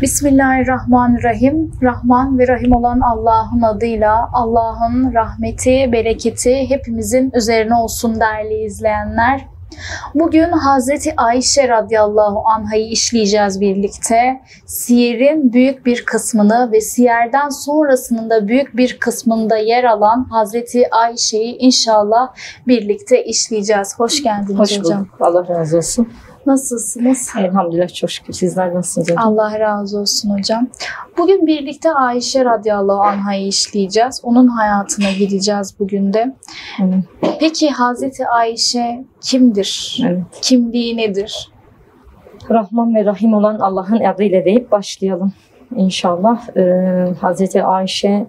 Bismillahirrahmanirrahim. Rahman ve Rahim olan Allah'ın adıyla, Allah'ın rahmeti, bereketi hepimizin üzerine olsun değerli izleyenler. Bugün Hazreti Ayşe radıyallahu anh'ı işleyeceğiz birlikte. Siyerin büyük bir kısmını ve siyerden sonrasının da büyük bir kısmında yer alan Hazreti Ayşe'yi inşallah birlikte işleyeceğiz. Hoş geldiniz Hoş hocam. bulduk. Allah razı olsun. Nasılsınız? Elhamdülillah, çok şükür. Sizler nasılsınız hocam? Allah razı olsun hocam. Bugün birlikte Ayşe radıyallahu anh'ı işleyeceğiz. Onun hayatına gideceğiz bugün de. Evet. Peki Hazreti Ayşe kimdir? Evet. Kimliği nedir? Rahman ve Rahim olan Allah'ın adıyla deyip başlayalım İnşallah. Hazreti Ayşe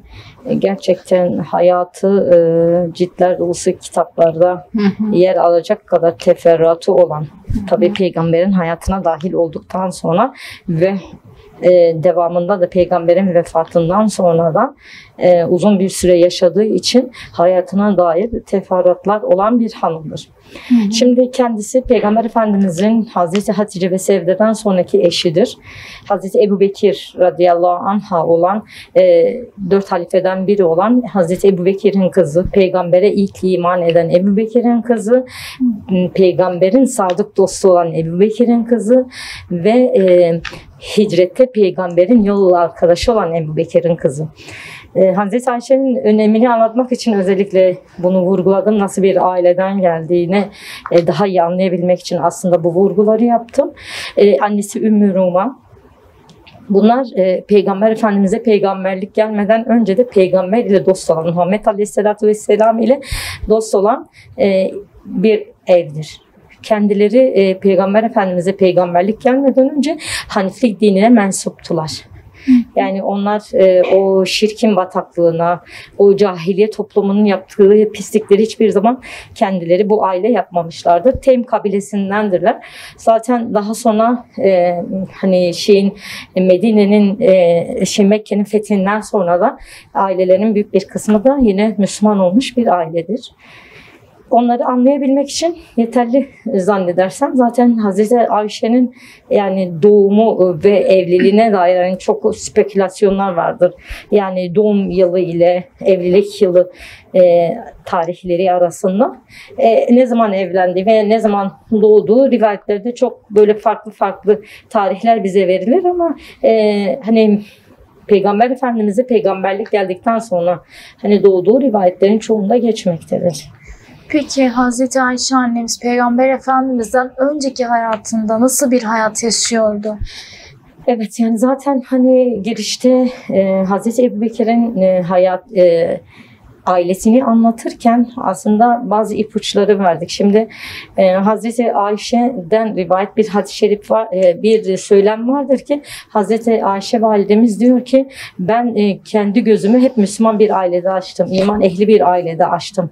gerçekten hayatı ciltler dolusu kitaplarda yer alacak kadar teferruatı olan, tabii peygamberin hayatına dahil olduktan sonra ve devamında da peygamberin vefatından sonra da uzun bir süre yaşadığı için hayatına dair teferruatlar olan bir hanımdır. Şimdi kendisi Peygamber Efendimizin Hazreti Hatice ve Sevde'den sonraki eşidir. Hazreti Ebubekir radıyallahu anh'a olan 4 halifeden biri olan Hazreti Ebubekir'in kızı, peygambere ilk iman eden Ebubekir'in kızı, peygamberin sadık dostu olan Ebubekir'in kızı ve hicrette peygamberin yol arkadaşı olan Ebubekir'in kızı. Hazreti Ayşe'nin önemini anlatmak için özellikle bunu vurguladım. Nasıl bir aileden geldiğini daha iyi anlayabilmek için aslında bu vurguları yaptım. Annesi Ümmü Ruman. Bunlar Peygamber Efendimiz'e peygamberlik gelmeden önce de peygamber ile dost olan, Muhammed Aleyhisselatü Vesselam ile dost olan bir evdir. Kendileri Peygamber Efendimiz'e peygamberlik gelmeden önce Haniflik dinine mensuptular. Yani onlar o şirkin bataklığına, o cahiliye toplumunun yaptığı pislikleri hiçbir zaman kendileri bu aile yapmamışlardır. Teym kabilesindendirler. Zaten daha sonra Medine'nin Mekke'nin fethinden sonra da ailelerin büyük bir kısmı da yine Müslüman olmuş bir ailedir. Onları anlayabilmek için yeterli zannedersem zaten Hazreti Ayşe'nin yani doğumu ve evliliğine dair yani çok spekülasyonlar vardır. Yani doğum yılı ile evlilik yılı tarihleri arasında ne zaman evlendi ve ne zaman doğduğu rivayetlerde çok böyle farklı tarihler bize verilir ama Peygamber Efendimiz'e peygamberlik geldikten sonra doğduğu rivayetlerin çoğunda geçmektedir. Peki Hazreti Ayşe annemiz Peygamber Efendimiz'den önceki hayatında nasıl bir hayat yaşıyordu? Evet, yani zaten girişte Hazreti Ebubekir'in ailesini anlatırken aslında bazı ipuçları verdik. Şimdi Hazreti Ayşe'den rivayet bir hadis-i şerif var, bir söylem vardır ki Hazreti Ayşe validemiz diyor ki ben kendi gözümü hep Müslüman bir ailede açtım. İman ehli bir ailede açtım.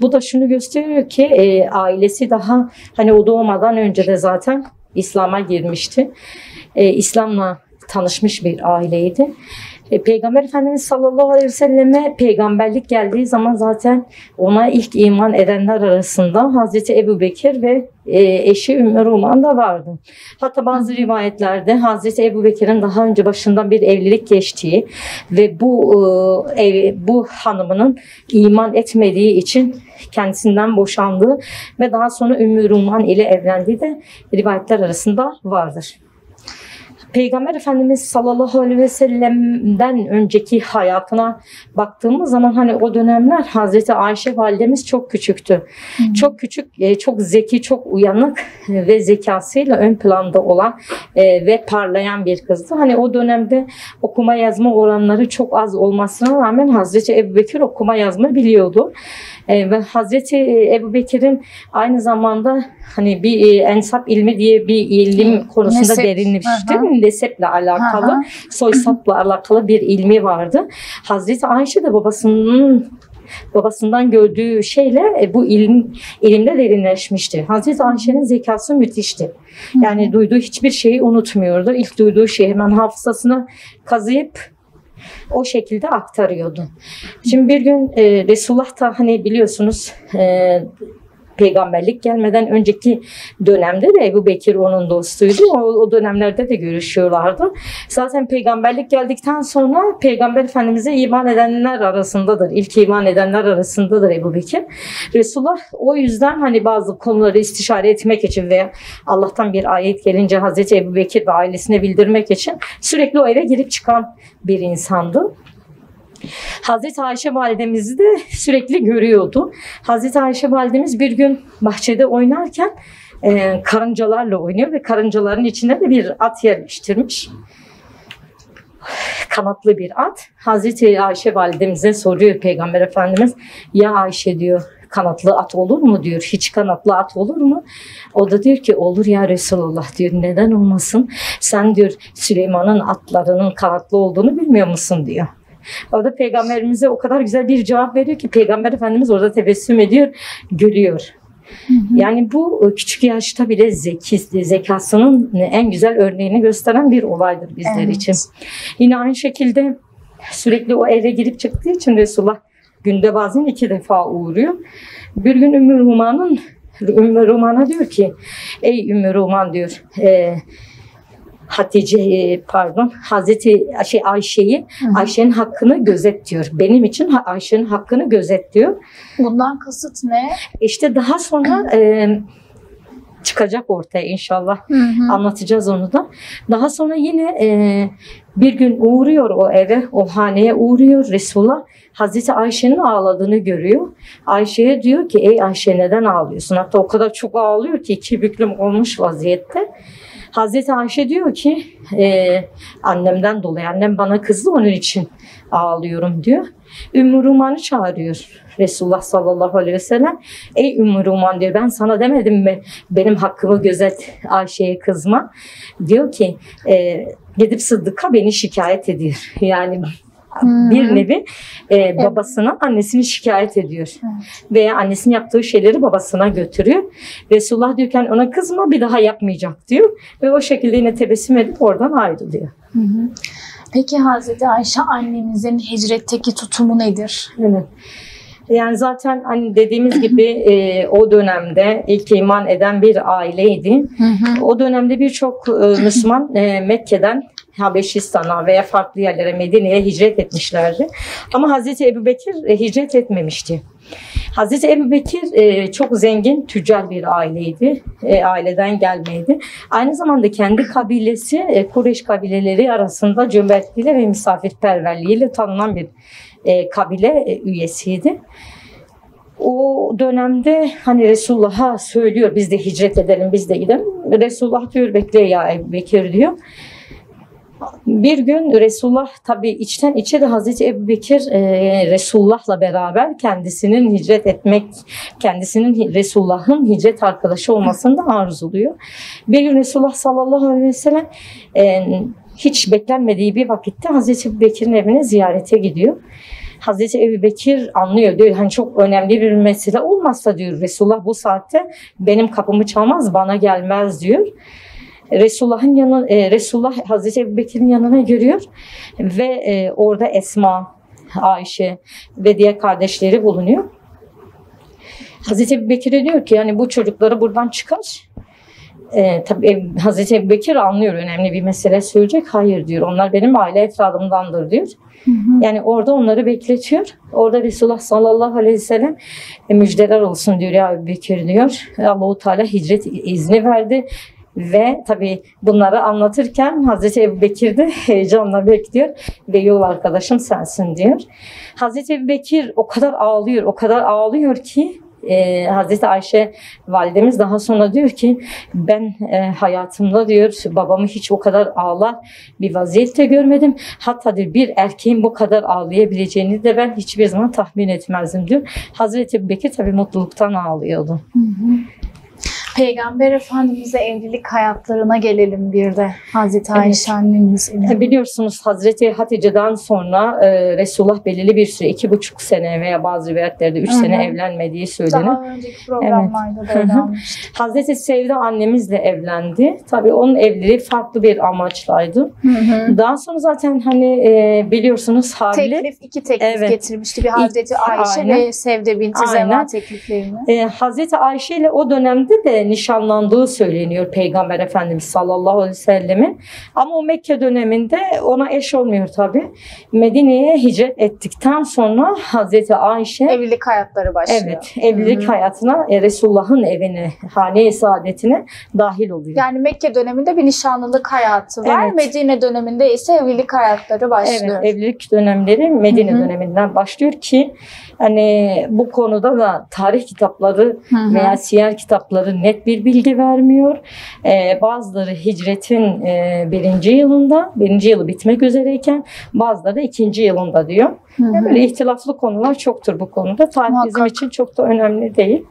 Bu da şunu gösteriyor ki ailesi daha o doğmadan önce de zaten İslam'a girmişti. İslam'la tanışmış bir aileydi. Peygamber Efendimiz sallallahu aleyhi ve selleme peygamberlik geldiği zaman zaten ona ilk iman edenler arasında Hazreti Ebubekir ve eşi Ümmü Ruman da vardı. Hatta bazı rivayetlerde Hazreti Ebubekir'in daha önce başından bir evlilik geçtiği ve bu hanımının iman etmediği için kendisinden boşandığı ve daha sonra Ümmü Ruman ile evlendiği de rivayetler arasında vardır. Peygamber Efendimiz sallallahu aleyhi ve sellem'den önceki hayatına baktığımız zaman o dönemler Hazreti Ayşe validemiz çok küçüktü. Çok küçük, çok zeki, çok uyanık ve zekasıyla ön planda olan ve parlayan bir kızdı. O dönemde okuma yazma oranları çok az olmasına rağmen Hazreti Ebubekir okuma yazma biliyordu. Ve Hazreti Ebubekir'in aynı zamanda bir ensap ilmi diye bir ilim konusunda derinleşti. Neseple alakalı, soysapla alakalı bir ilmi vardı. Hazreti Ayşe de babasından gördüğü şeyle bu ilimde derinleşmişti. Hazreti Ayşe'nin zekası müthişti. Yani duyduğu hiçbir şeyi unutmuyordu. İlk duyduğu şeyi hemen hafızasına kazıyıp o şekilde aktarıyordu. Şimdi bir gün Resulullah da biliyorsunuz peygamberlik gelmeden önceki dönemde de Ebu Bekir onun dostuydu. O dönemlerde de görüşüyorlardı. Zaten peygamberlik geldikten sonra Peygamber Efendimiz'e iman edenler arasındadır. İlk iman edenler arasındadır Ebu Bekir. Resulullah o yüzden hani bazı konuları istişare etmek için veya Allah'tan bir ayet gelince Hazreti Ebu Bekir ve ailesine bildirmek için sürekli o eve girip çıkan bir insandı. Hazreti Ayşe validemizi de sürekli görüyordu. Hazreti Ayşe validemiz bir gün bahçede oynarken karıncalarla oynuyor ve karıncaların içine de bir at yerleştirmiş. Kanatlı bir at. Hazreti Ayşe validemize soruyor Peygamber Efendimiz, ya Ayşe diyor, kanatlı at olur mu diyor. Hiç kanatlı at olur mu? O da diyor ki olur ya Resulullah diyor. Neden olmasın? Sen diyor Süleyman'ın atlarının kanatlı olduğunu bilmiyor musun diyor. Orada Peygamberimize o kadar güzel bir cevap veriyor ki Peygamber Efendimiz orada tebessüm ediyor, gülüyor. Yani bu küçük yaşta bile zekasının en güzel örneğini gösteren bir olaydır bizler için. Yine aynı şekilde sürekli o eve girip çıktığı için Resulullah günde bazen 2 defa uğruyor. Bir gün Ümmü Ruman'a diyor ki, ey Ümmü Ruman diyor, Hazreti Ayşe'nin hakkını gözet diyor. Benim için Ayşe'nin hakkını gözet diyor. Bundan kasıt ne? İşte daha sonra çıkacak ortaya inşallah. Anlatacağız onu da. Daha sonra yine bir gün uğruyor o eve, o haneye uğruyor Resulullah. Hazreti Ayşe'nin ağladığını görüyor. Ayşe'ye diyor ki, ey Ayşe neden ağlıyorsun? Hatta o kadar çok ağlıyor ki 2 büklüm olmuş vaziyette. Hazreti Ayşe diyor ki annemden dolayı, annem bana kızdı onun için ağlıyorum diyor. Ümmü Ruman'ı çağırıyor Resulullah sallallahu aleyhi ve sellem. Ey Ümmü Ruman diyor, ben sana demedim mi benim hakkımı gözet, Ayşe'ye kızma. Diyor ki gidip Sıddık'a beni şikayet ediyor. Yani bir nevi babasına, annesini şikayet ediyor. Veya annesinin yaptığı şeyleri babasına götürüyor. Resulullah diyorken ona kızma, bir daha yapmayacak diyor. Ve o şekilde yine tebessüm edip oradan ayrılıyor. Peki Hazreti Ayşe annemizin hicretteki tutumu nedir? Evet. Yani zaten hani dediğimiz gibi o dönemde ilk iman eden bir aileydi. O dönemde birçok Müslüman Mekke'den Habeşistan'a veya farklı yerlere, Medine'ye hicret etmişlerdi. Ama Hazreti Ebu Bekir hicret etmemişti. Hazreti Ebu Bekir çok zengin, tüccar bir aileydi. Aileden gelmeydi. Aynı zamanda kendi kabilesi Kureyş kabileleri arasında cömertliğiyle ve misafirperverliğiyle tanınan bir kabile üyesiydi. O dönemde hani Resulullah'a söylüyor, biz de hicret edelim, biz de gidelim. Resulullah diyor, bekle ya Ebu Bekir diyor. Bir gün Resulullah tabii içten içe de Hazreti Ebu Bekir Resulullah'la beraber kendisinin Resulullah'ın hicret arkadaşı olmasını da arzuluyor. Bir gün Resulullah sallallahu aleyhi ve sellem hiç beklenmediği bir vakitte Hazreti Ebu Bekir'in evine ziyarete gidiyor. Hazreti Ebu Bekir anlıyor diyor, hani çok önemli bir mesele olmazsa diyor Resulullah bu saatte benim kapımı çalmaz, bana gelmez diyor. Resulullah Hazreti Ebu Bekir'in yanına giriyor ve orada Esma, Ayşe ve diğer kardeşleri bulunuyor. Hazreti Ebu Bekir'e diyor ki yani bu çocukları buradan çıkar. Tabii Hazreti Ebu Bekir anlıyor, önemli bir mesele söyleyecek. Hayır diyor, onlar benim aile efradımdandır diyor. Yani orada onları bekletiyor. Orada Resulullah sallallahu aleyhi ve sellem müjdeler olsun diyor ya Ebu Bekir diyor. Allah-u Teala hicret izni verdi. Ve tabii bunları anlatırken Hazreti Ebu Bekir de heyecanla bekliyor ve yol arkadaşım sensin diyor. Hazreti Ebu Bekir o kadar ağlıyor ki Hazreti Ayşe validemiz daha sonra diyor ki ben hayatımda diyor babamı hiç o kadar ağlar bir vaziyette görmedim. Hatta diyor bir erkeğin bu kadar ağlayabileceğini de ben hiçbir zaman tahmin etmezdim diyor. Hazreti Ebu Bekir tabii mutluluktan ağlıyordu. Peygamber Efendimiz'e evlilik hayatlarına gelelim bir de. Hazreti Ayşe annemiz ile. Biliyorsunuz Hazreti Hatice'den sonra Resulullah belirli bir süre 2,5 sene veya bazı rivayetlerde 3 sene evlenmediği söylenir. Daha önceki programlarda da öyle almıştık. Hazreti Sevda annemizle evlendi. Tabii onun evliliği farklı bir amaçlaydı. Daha sonra zaten biliyorsunuz iki teklif getirmişti. Bir Hazreti Ayşe ve Sevde binti Zeva tekliflerini. Hazreti Ayşe ile o dönemde de nişanlandığı söyleniyor Peygamber Efendimiz sallallahu aleyhi ve sellemin. Ama o Mekke döneminde ona eş olmuyor tabii. Medine'ye hicret ettikten sonra Hazreti Ayşe evlilik hayatları başlıyor. Evet, evlilik hayatına Resulullah'ın evine, hane-i saadetine dahil oluyor. Yani Mekke döneminde bir nişanlılık hayatı var. Evet. Medine döneminde ise evlilik hayatları başlıyor. Evet, evlilik dönemleri Medine döneminden başlıyor ki bu konuda da tarih kitapları veya siyer kitapları net bir bilgi vermiyor. Bazıları hicretin birinci yılı bitmek üzereyken bazıları da 2. yılında diyor. Böyle ihtilaflı konular çoktur bu konuda. Tarih bizim için çok da önemli değil.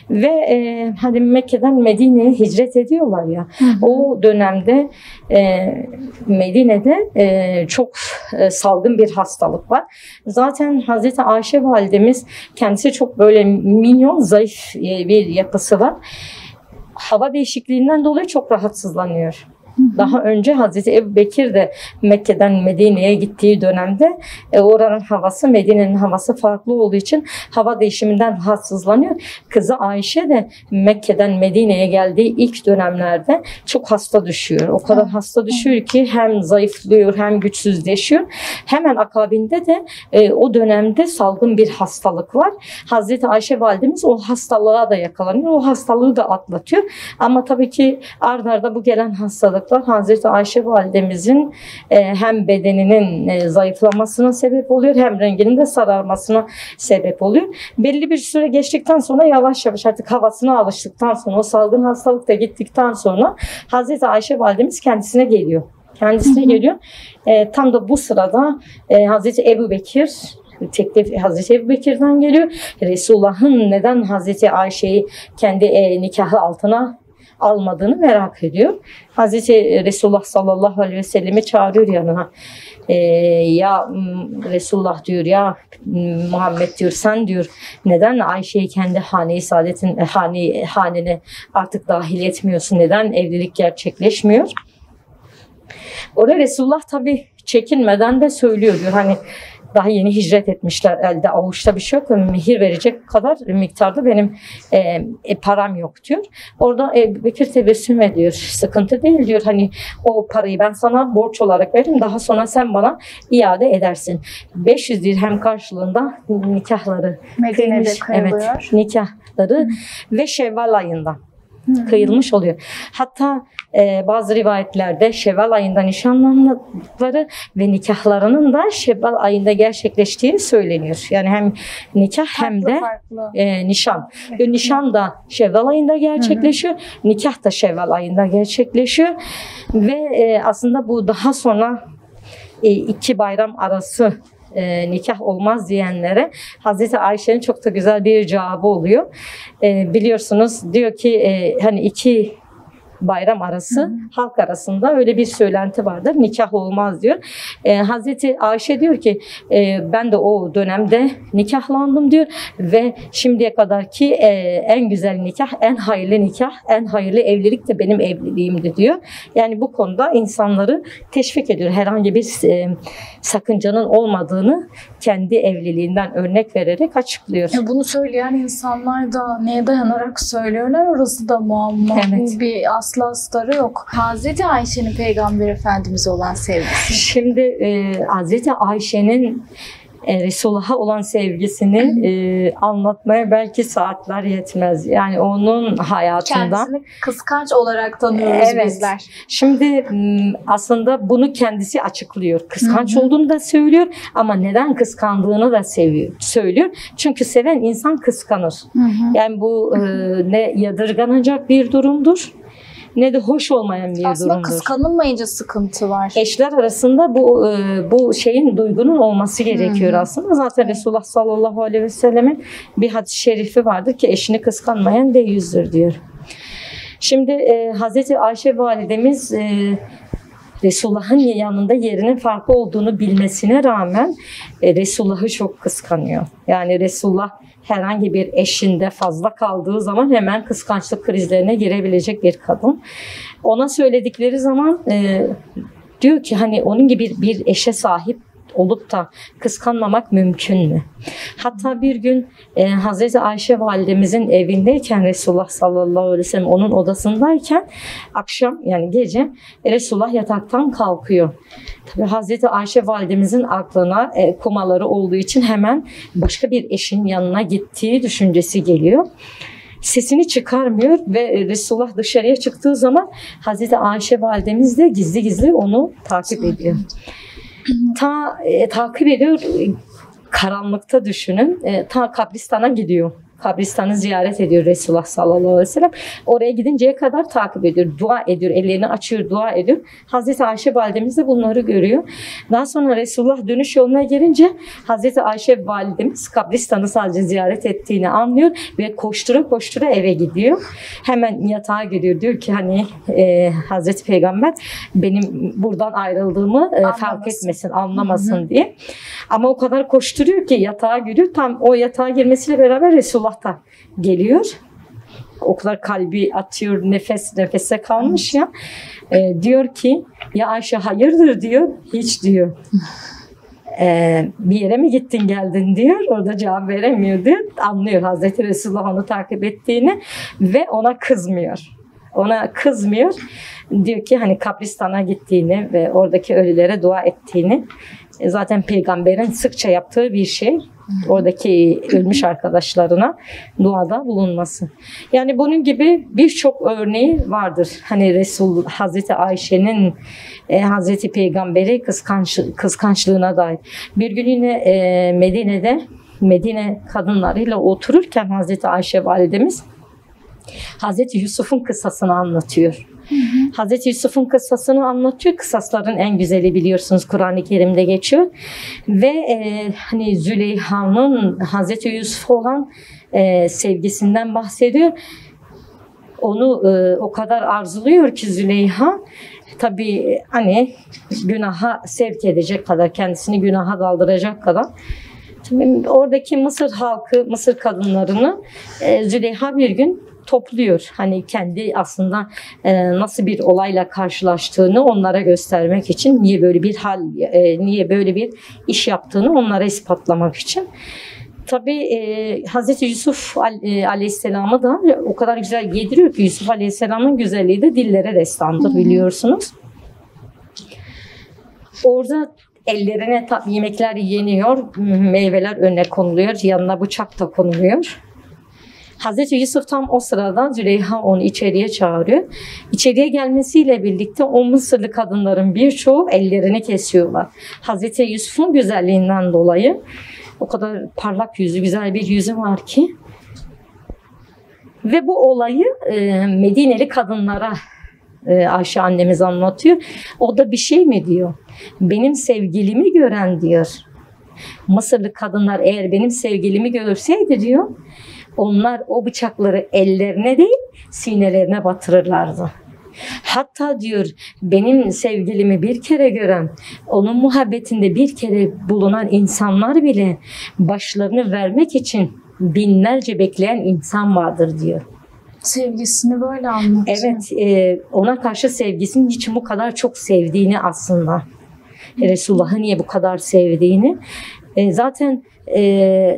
Ve Mekke'den Medine'ye hicret ediyorlar ya. O dönemde Medine'de çok salgın bir hastalık var. Zaten Hazreti Ayşe validemiz kendisi çok böyle minyon, zayıf bir yapısı var. Hava değişikliğinden dolayı çok rahatsızlanıyor. Daha önce Hazreti Ebubekir de Mekke'den Medine'ye gittiği dönemde oranın havası Medine'nin havası farklı olduğu için hava değişiminden rahatsızlanıyor. Kızı Ayşe de Mekke'den Medine'ye geldiği ilk dönemlerde çok hasta düşüyor. O kadar hasta düşüyor ki hem zayıflıyor hem güçsüzleşiyor. Hemen akabinde de o dönemde salgın bir hastalık var. Hazreti Ayşe validemiz o hastalığa da yakalanıyor. O hastalığı da atlatıyor. Ama tabii ki ard arda bu gelen hastalık Hazreti Ayşe validemizin hem bedeninin zayıflamasına sebep oluyor hem renginin de sararmasına sebep oluyor. Belli bir süre geçtikten sonra yavaş yavaş artık havasına alıştıktan sonra o salgın hastalık da gittikten sonra Hazreti Ayşe validemiz kendisine geliyor. Tam da bu sırada Hazreti Ebubekir teklif Hazreti Ebubekir'den geliyor. Resulullah'ın neden Hazreti Ayşe'yi kendi nikahı altına almadığını merak ediyor. Hazreti Resulullah sallallahu aleyhi ve sellemi çağırıyor yanına. Ya Resulullah diyor, ya Muhammed diyor, sen diyor neden Ayşe'yi kendi hane-i saadetin hanene artık dahil etmiyorsun? Neden evlilik gerçekleşmiyor? Orada Resulullah tabii çekinmeden de söylüyor diyor. Daha yeni hicret etmişler, elde avuçta bir şey yok. Mehir verecek kadar miktarda benim param yok diyor. Orada Bekir tebessüm ediyor. Sıkıntı değil diyor. O parayı ben sana borç olarak veririm. Daha sonra sen bana iade edersin. 500 dirhem karşılığında nikahları Medine'de kıyılıyor. Evet, nikahları ve Şevval ayında kıyılmış oluyor. Hatta bazı rivayetlerde Şevval ayında nişanlandıkları ve nikahlarının da Şevval ayında gerçekleştiği söyleniyor. Yani hem nikah hem de nişan. Evet. Nişan da Şevval ayında gerçekleşiyor. Nikah da Şevval ayında gerçekleşiyor. Ve aslında bu daha sonra 2 bayram arası nikah olmaz diyenlere Hazreti Ayşe'nin çok da güzel bir cevabı oluyor. Biliyorsunuz diyor ki 2 bayram arası halk arasında öyle bir söylenti vardır. Nikah olmaz diyor. Hazreti Ayşe diyor ki ben de o dönemde nikahlandım diyor ve şimdiye kadarki en güzel nikah, en hayırlı nikah, en hayırlı evlilik de benim evliliğimdi diyor. Yani bu konuda insanları teşvik ediyor. Herhangi bir sakıncanın olmadığını kendi evliliğinden örnek vererek açıklıyor. Bunu söyleyen insanlar da neye dayanarak söylüyorlar? Orası da muamma. Evet. Bir asla astarı yok. Hazreti Ayşe'nin Peygamber Efendimiz'e olan sevgisi. Şimdi Hazreti Ayşe'nin Resulullah'a olan sevgisini anlatmaya belki saatler yetmez. Yani onun hayatından. Kendisini kıskanç olarak tanıyoruz bizler. Şimdi aslında bunu kendisi açıklıyor. Kıskanç olduğunu da söylüyor ama neden kıskandığını da söylüyor. Çünkü seven insan kıskanır. Yani bu ne yadırganacak bir durumdur, ne de hoş olmayan bir durumdur. Aslında kıskanılmayınca sıkıntı var. Eşler arasında bu şeyin, duygunun olması gerekiyor aslında. Zaten Resulullah sallallahu aleyhi ve sellemin bir hadis-i şerifi vardır ki eşini kıskanmayan deyyüzdür diyor. Şimdi Hazreti Ayşe validemiz Resulullah'ın yanında yerinin farklı olduğunu bilmesine rağmen Resulullah'ı çok kıskanıyor. Yani Resulullah herhangi bir eşinde fazla kaldığı zaman hemen kıskançlık krizlerine girebilecek bir kadın. Ona söyledikleri zaman diyor ki hani onun gibi bir eşe sahip olup da kıskanmamak mümkün mü? Hatta bir gün Hazreti Ayşe validemizin evindeyken Resulullah sallallahu aleyhi ve sellem onun odasındayken akşam yani gece Resulullah yataktan kalkıyor. Tabii Hazreti Ayşe validemizin aklına kumaları olduğu için hemen başka bir eşin yanına gittiği düşüncesi geliyor. Sesini çıkarmıyor ve Resulullah dışarıya çıktığı zaman Hazreti Ayşe validemiz de gizli gizli onu takip ediyor. Takip ediyor, karanlıkta düşünün, ta kabristana gidiyor. Kabristanı ziyaret ediyor Resulullah sallallahu aleyhi ve sellem. Oraya gidinceye kadar takip ediyor, dua ediyor, ellerini açıyor, dua ediyor. Hazreti Ayşe validemiz de bunları görüyor. Daha sonra Resulullah dönüş yoluna gelince Hazreti Ayşe validemiz kabristanı sadece ziyaret ettiğini anlıyor ve koştura koştura eve gidiyor. Hemen yatağa giriyor. Diyor ki hani Hazreti Peygamber benim buradan ayrıldığımı fark etmesin, anlamasın diye. Ama o kadar koşturuyor ki yatağa giriyor. Tam o yatağa girmesiyle beraber Resulullah da geliyor. O kadar kalbi atıyor, nefese kalmış ya. Diyor ki ya Ayşe hayırdır diyor. Hiç diyor. Bir yere mi gittin geldin diyor. Orada cevap veremiyor diyor. Anlıyor Hazreti Resulullah onu takip ettiğini ve ona kızmıyor. Ona kızmıyor. Diyor ki hani kabristana gittiğini ve oradaki ölülere dua ettiğini, zaten peygamberin sıkça yaptığı bir şey. Oradaki ölmüş arkadaşlarına duada bulunması. Yani bunun gibi birçok örneği vardır. Hani Resul Hazreti Ayşe'nin Hazreti Peygamberi kıskançlığına dair. Bir gün yine Medine kadınlarıyla otururken Hazreti Ayşe validemiz Hazreti Yusuf'un kıssasını anlatıyor. Hazreti Yusuf'un kıssasını anlatıyor. Kıssasların en güzeli biliyorsunuz Kur'an-ı Kerim'de geçiyor. Ve hani Züleyha'nın Hazreti Yusuf'a olan sevgisinden bahsediyor. Onu o kadar arzuluyor ki Züleyha, tabii hani günaha sevk edecek kadar, kendisini günaha daldıracak kadar. Tabii oradaki Mısır halkı, Mısır kadınlarını Züleyha bir gün topluyor. Hani kendi aslında nasıl bir olayla karşılaştığını onlara göstermek için, niye böyle bir niye böyle bir iş yaptığını onlara ispatlamak için. Tabii Hazreti Yusuf Aleyhisselam'ı da o kadar güzel yediriyor ki, Yusuf Aleyhisselam'ın güzelliği de dillere destandır biliyorsunuz. Orada ellerine yemekler yeniyor, meyveler önüne konuluyor, yanına bıçak da konuluyor. Hazreti Yusuf tam o sırada Züleyha onu içeriye çağırıyor. İçeriye gelmesiyle birlikte o Mısırlı kadınların birçoğu ellerini kesiyorlar. Hazreti Yusuf'un güzelliğinden dolayı, o kadar parlak yüzü, güzel bir yüzü var ki. Ve bu olayı Medineli kadınlara Ayşe annemiz anlatıyor. O da bir şey mi diyor? Benim sevgilimi gören diyor. Mısırlı kadınlar eğer benim sevgilimi görseydi diyor, onlar o bıçakları ellerine değil sinelerine batırırlardı. Hatta diyor benim sevgilimi bir kere gören, onun muhabbetinde bir kere bulunan insanlar bile başlarını vermek için binlerce bekleyen insan vardır diyor. Sevgisini böyle anlatıyor. Evet, ona karşı sevgisini hiç bu kadar çok sevdiğini aslında. Resulullah'ı niye bu kadar sevdiğini. Zaten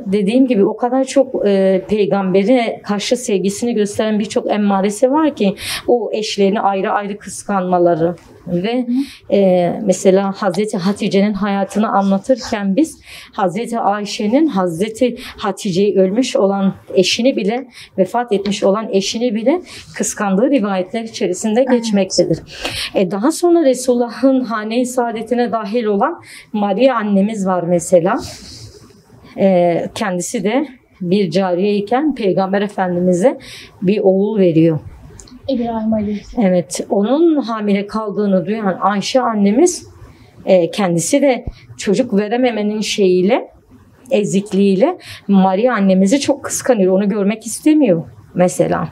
dediğim gibi o kadar çok peygambere karşı sevgisini gösteren birçok emmaresi var ki, o eşlerini ayrı ayrı kıskanmaları ve mesela Hazreti Hatice'nin hayatını anlatırken biz Hazreti Ayşe'nin Hazreti Hatice'yi ölmüş olan eşini bile, vefat etmiş olan eşini bile kıskandığı rivayetler içerisinde geçmektedir. Daha sonra Resulullah'ın hane-i saadetine dahil olan Maria annemiz var mesela. Kendisi de bir cariyeyken Peygamber Efendimiz'e bir oğul veriyor. İbrahim Ali. Evet, onun hamile kaldığını duyan Ayşe annemiz kendisi de çocuk verememenin ezikliğiyle Maria annemizi çok kıskanıyor. Onu görmek istemiyor mesela.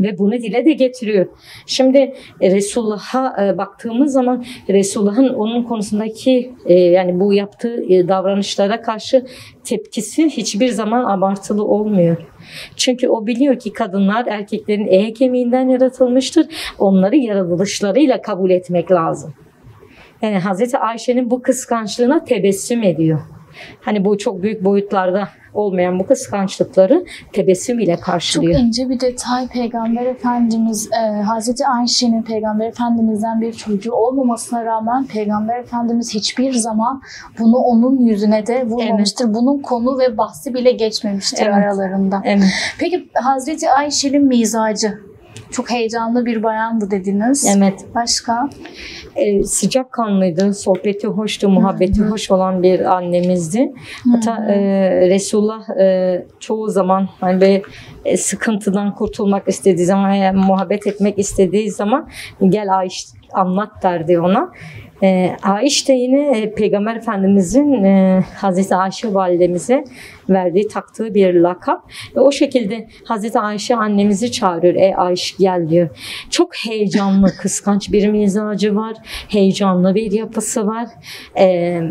ve bunu dile de getiriyor. Şimdi Resulullah'a baktığımız zaman Resulullah'ın onun konusundaki yani bu yaptığı davranışlara karşı tepkisi hiçbir zaman abartılı olmuyor. Çünkü o biliyor ki kadınlar erkeklerin kemiğinden yaratılmıştır. Onları yaratılışlarıyla kabul etmek lazım. Yani Hazreti Ayşe'nin bu kıskançlığına tebessüm ediyor. Hani bu çok büyük boyutlarda olmayan bu kıskançlıkları tebessüm ile karşılıyor. Çok ince bir detay. Peygamber Efendimiz, Hazreti Ayşe'nin Peygamber Efendimiz'den bir çocuğu olmamasına rağmen Peygamber Efendimiz hiçbir zaman bunu onun yüzüne de vurmamıştır. Evet. Bunun konu ve bahsi bile geçmemiştir aralarında. Evet. Peki Hazreti Ayşe'nin mizacı? Çok heyecanlı bir bayandı dediniz. Evet. Başka? Sıcakkanlıydı, sohbeti hoştu, muhabbeti hoş olan bir annemizdi. Hatta Resulullah çoğu zaman hani sıkıntıdan kurtulmak istediği zaman, yani muhabbet etmek istediği zaman gel Ayşe anlat derdi ona. Ayşe de yine Peygamber Efendimizin Hazreti Ayşe validemize verdiği, taktığı bir lakap. Ve o şekilde Hazreti Ayşe annemizi çağırıyor. Ayşe gel diyor. Çok heyecanlı, kıskanç bir mizacı var. Heyecanlı bir yapısı var.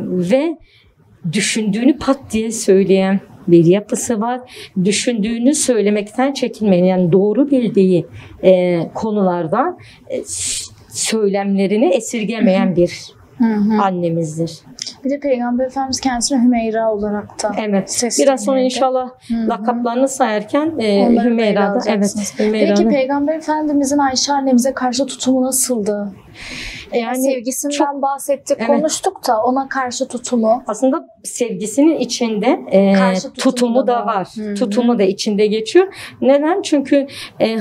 Ve düşündüğünü pat diye söyleyen bir yapısı var. Düşündüğünü söylemekten çekinmeyen, yani doğru bildiği konularda söylemlerini esirgemeyen bir annemizdir. Bir de Peygamber Efendimiz kendisine Hümeyra olarak da biraz sonra inşallah lakaplarını sayarken Hümeyra'da. Peki Peygamber Efendimizin Ayşe annemize karşı tutumu nasıldı? Yani sevgisinden bahsettik, konuştuk da ona karşı tutumu. Aslında sevgisinin içinde tutumu da var. Tutumu da içinde geçiyor. Neden? Çünkü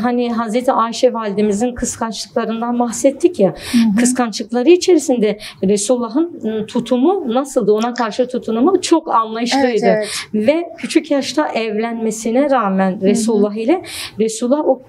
hani Hazreti Ayşe validemizin kıskançlıklarından bahsettik ya. Kıskançlıkları içerisinde Resulullah'ın tutumu nasıldı? Ona karşı tutumu çok anlayışlıydı. Evet. Ve küçük yaşta evlenmesine rağmen Resulullah ile Resulullah o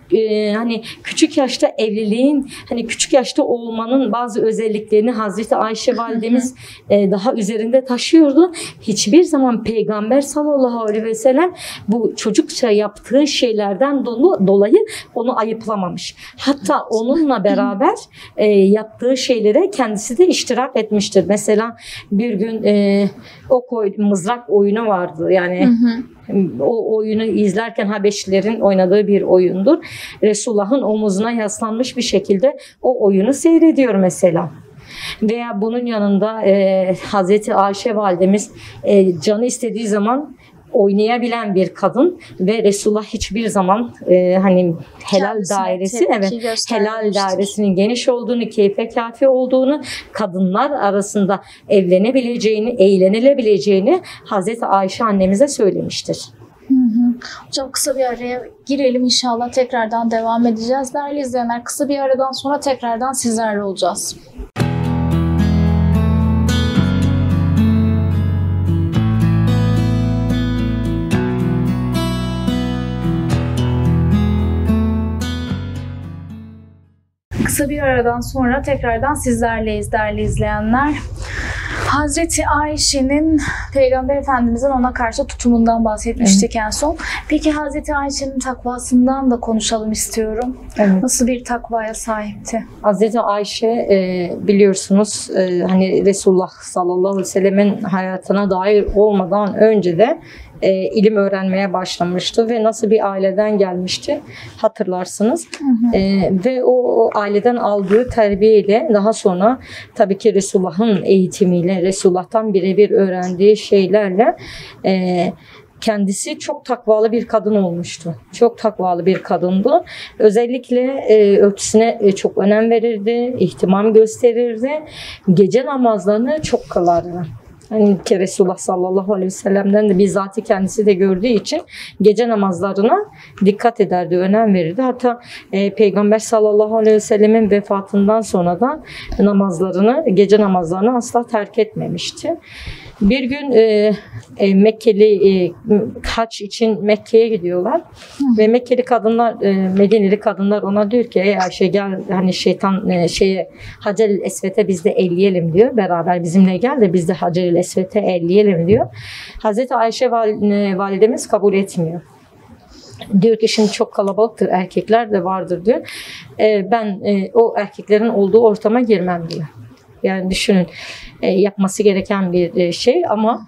hani küçük yaşta evliliğin, hani küçük yaşta olmanın bazı özelliklerini Hazreti Ayşe validemiz daha üzerinde taşıyordu. Hiçbir zaman Peygamber sallallahu aleyhi ve sellem bu çocukça yaptığı şeylerden dolayı onu ayıplamamış. Hatta onunla beraber yaptığı şeylere kendisi de iştirak etmiştir. Mesela bir gün mızrak oyunu vardı. Yani o oyunu izlerken Habeşlilerin oynadığı bir oyundur. Resulullah'ın omuzuna yaslanmış bir şekilde o oyunu seyrediyor mesela. Veya bunun yanında Hazreti Ayşe validemiz canı istediği zaman oynayabilen bir kadın ve Resulullah hiçbir zaman hani helal dairesi, helal dairesinin geniş olduğunu, keyfe kafi olduğunu, kadınlar arasında evlenebileceğini, eğlenilebileceğini Hazreti Ayşe annemize söylemiştir. Hocam kısa bir araya girelim, inşallah tekrardan devam edeceğiz. Değerli izleyenler, kısa bir aradan sonra tekrardan sizlerle olacağız. Kısa bir aradan sonra tekrardan sizlerleyiz değerli izleyenler. Hazreti Ayşe'nin Peygamber Efendimiz'in ona karşı tutumundan bahsetmiştik en son. Peki Hazreti Ayşe'nin takvasından da konuşalım istiyorum. Evet. Nasıl bir takvaya sahipti? Hazreti Ayşe biliyorsunuz hani Resulullah sallallahu aleyhi ve sellemin hayatına dair olmadan önce de ilim öğrenmeye başlamıştı ve nasıl bir aileden gelmişti hatırlarsınız. Ve o aileden aldığı terbiyeyle daha sonra tabii ki Resulullah'ın eğitimiyle, Resulullah'tan birebir öğrendiği şeylerle kendisi çok takvalı bir kadın olmuştu. Çok takvalı bir kadındı. Özellikle örtüsüne çok önem verirdi, ihtimam gösterirdi. Gece namazlarını çok kılardı. Hani ki Resulullah sallallahu aleyhi ve sellem'den de bizzat kendisi de gördüğü için gece namazlarına dikkat ederdi, önem verirdi. Hatta Peygamber sallallahu aleyhi ve sellemin vefatından sonra da gece namazlarını asla terk etmemişti. Bir gün Mekkeli hac için Mekke'ye gidiyorlar ve Mekkeli kadınlar, Medineli kadınlar ona diyor ki ey Ayşe gel hani Hacer-i Esved'e biz de elleyelim diyor. Beraber bizimle gel de biz de Hacer-i Esved'e elleyelim diyor. Hazreti Ayşe validemiz kabul etmiyor. Diyor ki şimdi çok kalabalıktır, erkekler de vardır diyor. Ben o erkeklerin olduğu ortama girmem diyor. Yani düşünün, yapması gereken bir şey ama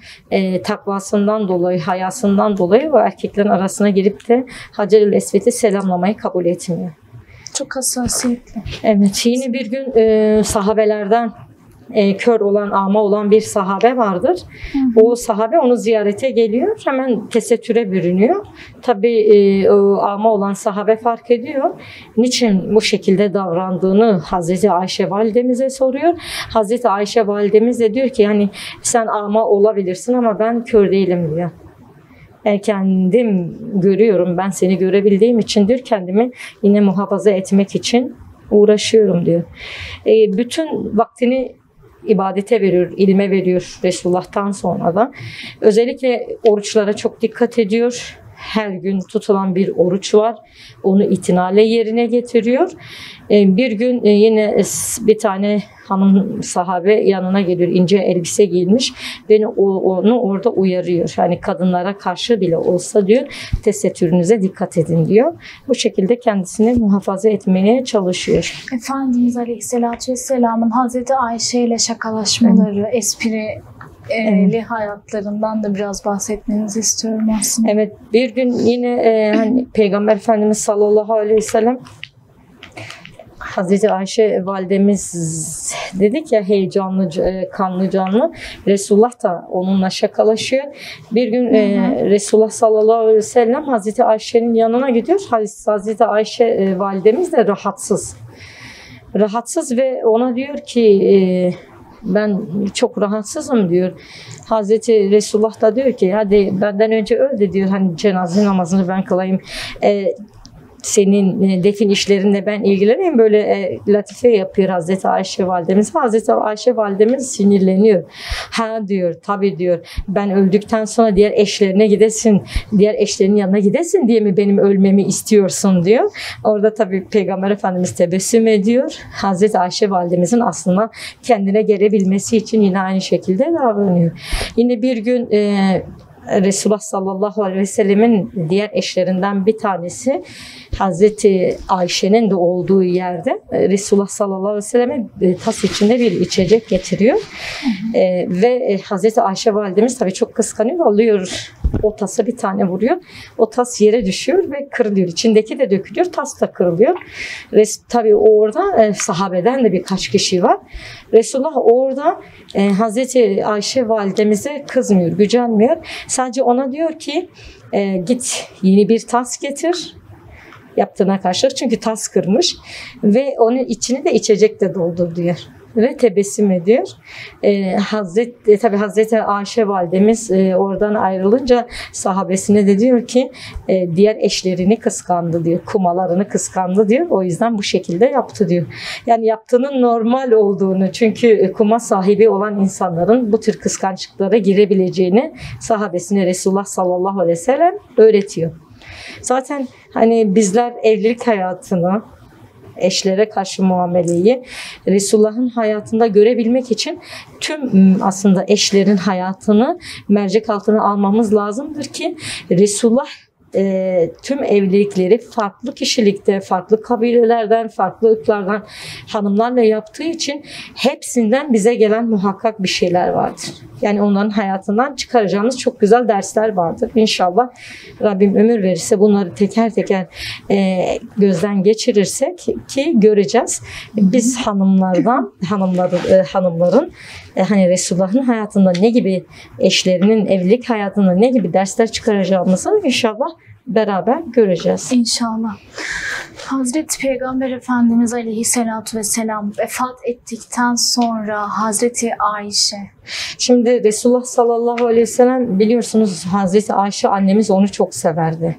takvasından dolayı, hayasından dolayı o erkeklerin arasına girip de Hacer-ül Esved'i selamlamayı kabul etmiyor. Çok hassasiyetli. Evet, yine bir gün sahabelerden kör olan, ama olan bir sahabe vardır. O sahabe onu ziyarete geliyor. Hemen tesettüre bürünüyor. Tabii o ama olan sahabe fark ediyor. Niçin bu şekilde davrandığını Hazreti Ayşe validemize soruyor. Hazreti Ayşe validemiz de diyor ki yani sen ama olabilirsin ama ben kör değilim diyor. Kendim görüyorum, ben seni görebildiğim için diyor, kendimi yine muhafaza etmek için uğraşıyorum diyor. Bütün vaktini ibadete veriyor, ilme veriyor Resulullah'tan sonra da. Özellikle oruçlara çok dikkat ediyor. Her gün tutulan bir oruç var. Onu itinayla yerine getiriyor. Bir gün yine bir tane hanım sahabe yanına geliyor. İnce elbise giymiş. Beni onu orada uyarıyor. Yani kadınlara karşı bile olsa diyor, tesettürünüze dikkat edin diyor. Bu şekilde kendisini muhafaza etmeye çalışıyor. Efendimiz Aleyhisselatü Vesselam'ın Hazreti Ayşe ile şakalaşmaları, esprili hayatlarından da biraz bahsetmenizi istiyorum aslında. Evet, bir gün yine hani Peygamber Efendimiz sallallahu aleyhi ve sellem Hazreti Ayşe validemiz dedik ya, heyecanlı, kanlı canlı. Resulullah da onunla şakalaşıyor. Bir gün Resulullah sallallahu aleyhi ve sellem Hazreti Ayşe'nin yanına gidiyor. Hazreti Ayşe validemiz de rahatsız. Rahatsız ve ona diyor ki ben çok rahatsızım diyor. Hazreti Resulullah da diyor ki hadi benden önce öl de diyor, hani cenaze namazını ben kılayım. Senin defin işlerinle ben ilgileneyim, böyle latife yapıyor Hazreti Ayşe validemiz. Hazreti Ayşe validemiz sinirleniyor. Ha diyor, tabii diyor, ben öldükten sonra diğer eşlerine gidesin, diğer eşlerin yanına gidesin diye mi benim ölmemi istiyorsun diyor. Orada tabii Peygamber Efendimiz tebessüm ediyor. Hazreti Ayşe validemizin aslında kendine gelebilmesi için yine aynı şekilde davranıyor. Yine bir gün Resulullah sallallahu aleyhi ve sellemin diğer eşlerinden bir tanesi Hazreti Ayşe'nin de olduğu yerde Resulullah sallallahu aleyhi ve selleme tas içinde bir içecek getiriyor. Ve Hazreti Ayşe validemiz tabii çok kıskanıyor, alıyor o tasa bir tane vuruyor. O tas yere düşüyor ve kırılıyor. İçindeki de dökülüyor. Tas da kırılıyor. Tabii orada sahabeden de birkaç kişi var. Resulullah orada Hazreti Ayşe validemize kızmıyor, gücenmiyor. Sadece ona diyor ki git yeni bir tas getir. Yaptığına karşılık, çünkü tas kırmış ve onun içini de içecekle doldur diyor. Ve tebessüm ediyor. Tabii Hazreti Ayşe validemiz oradan ayrılınca sahabesine de diyor ki diğer eşlerini kıskandı diyor. Kumalarını kıskandı diyor. O yüzden bu şekilde yaptı diyor. Yani yaptığının normal olduğunu, çünkü kuma sahibi olan insanların bu tür kıskançlıklara girebileceğini sahabesine Resulullah sallallahu aleyhi ve sellem öğretiyor. Zaten hani bizler evlilik hayatını, eşlere karşı muameleyi Resulullah'ın hayatında görebilmek için tüm aslında eşlerin hayatını mercek altına almamız lazımdır ki Resulullah tüm evlilikleri farklı kişilikte, farklı kabilelerden, farklı ırklardan hanımlarla yaptığı için hepsinden bize gelen muhakkak bir şeyler vardır. Yani onların hayatından çıkaracağımız çok güzel dersler vardır. İnşallah Rabbim ömür verirse bunları teker teker gözden geçirirsek ki göreceğiz. Biz hanımların hani Resulullah'ın hayatında ne gibi, eşlerinin evlilik hayatında ne gibi dersler çıkaracağımızı inşallah beraber göreceğiz. İnşallah. Hazreti Peygamber Efendimiz Aleyhisselatü Vesselam vefat ettikten sonra Hazreti Ayşe. Şimdi Resulullah sallallahu aleyhi ve sellem, biliyorsunuz Hazreti Ayşe annemiz onu çok severdi.